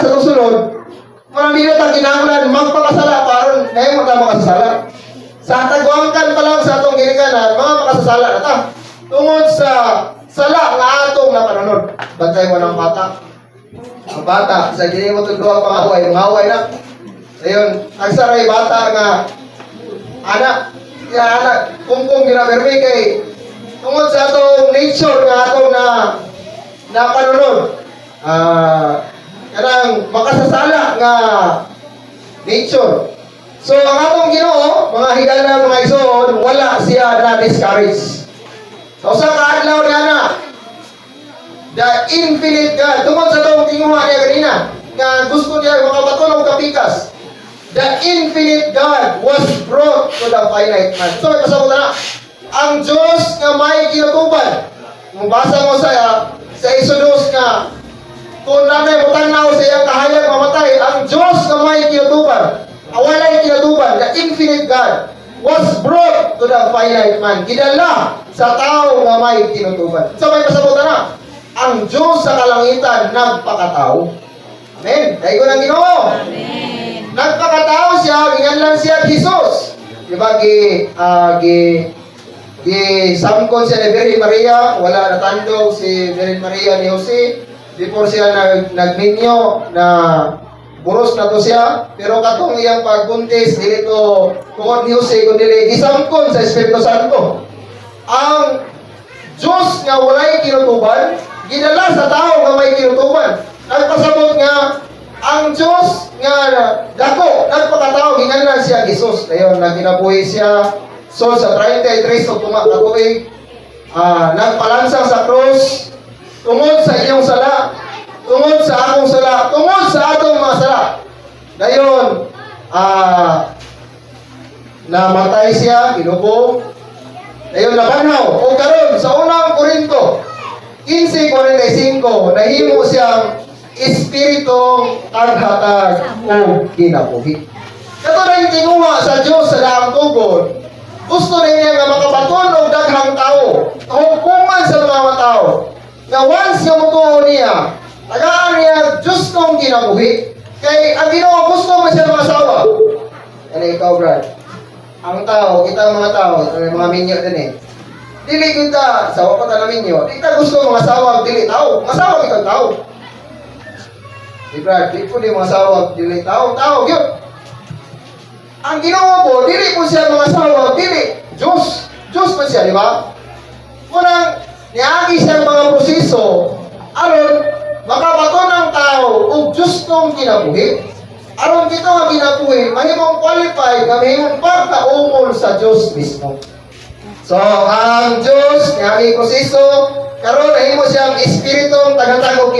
sa susunod, parang di na tayo kinahanglan magpakasala paron ngayon mo tayo makasasala. Sa tagwangkan pa lang sa atong ginikanan, mga makasasala na ta. Tungod sa sala nga atong nakanunod. Bantay mo ng bata. Ang bata, sa dili mo tudlo ang pangaway, mangaway na. Ayun, ang saray bata nga anak, ya anak, kung ginabermi kay tungod sa atong nature nga atong na panunod. Kanang makasasala nga nature. So ang atong Ginoo, mga higala mga igsoon, wala siya na discourage. So sa kaadlaw niya na the infinite God, tungkol sa itong tinguha niya kanina, nga gusto niya makapatunog kapikas. The infinite God was brought to the finite man. So may pasabot na, ang Diyos nga may kinutuban. Mabasa mo sa Exodus nga, kung nanay mo tanaw sa iyang kahayag mamatay, ang Diyos nga may kinutuban, awalay kinutuban, the infinite God, was brought to the finite man. Gidala sa tao nga may kinutuban. So may pasabot na, ang Diyos sa kalangitan nagpakatao. Amen. Dahil ko ng Ginoo. Amen. Nagpakatao siya, ginganlan siya Jesus. Diba, samkon siya ni Virgin Maria, wala natandog si Virgin Maria ni Jose. Before siya nagminyo na buros na to siya, pero katong iyang pagbuntis dito tungod ni Jose kundi gisamkon sa Espiritu Santo. Ang Diyos nga walay kinutuban, ginala sa tao nga may kinutuban. Nagpasabot nga ang Diyos nga dako nagpakatao ginganlan siya Jesus. Dayon nagkinabuhi siya so sa 33 so tumakatuig nagpalansang sa krus tungod sa iyong sala, tungod sa akong sala, tungod sa atong mga sala. Dayon namatay siya, ginubo. Dayon nabanhaw o karon sa unang Korinto 15:45 nahimo siyang Espiritu taghatag o kinabuhi. Kato na yung tinguha sa Diyos sa daang tugon, gusto na niya nga makabaton o daghang tao, hukuman sa mga tao, na once nga mutuo niya, tagaan niya Diyos kong kinabuhi, kay ang Ginoo gusto mo siya mga asawa. Ano ikaw, Brad? Ang tao, kita mga tao, mga minyo din eh. Dili kita, sawa pa ta namin minyo, di ka gusto mga asawa, dili tao, masawa kita tao. Di Brad, di po di mga asawa, dili tao, yun. Ang Ginoo po, dili po siya mga asawa, dili. Diyos pa siya, di ba? Kunang niagi siyang mga proseso, aron makabato ng tao o Diyos kong kinabuhi. Aron dito nga kinabuhi, mahimong qualified na mahimong pagkaungol sa Diyos mismo. So, ang Diyos, niagi proseso, karon nahimo siyang espiritong tagatagog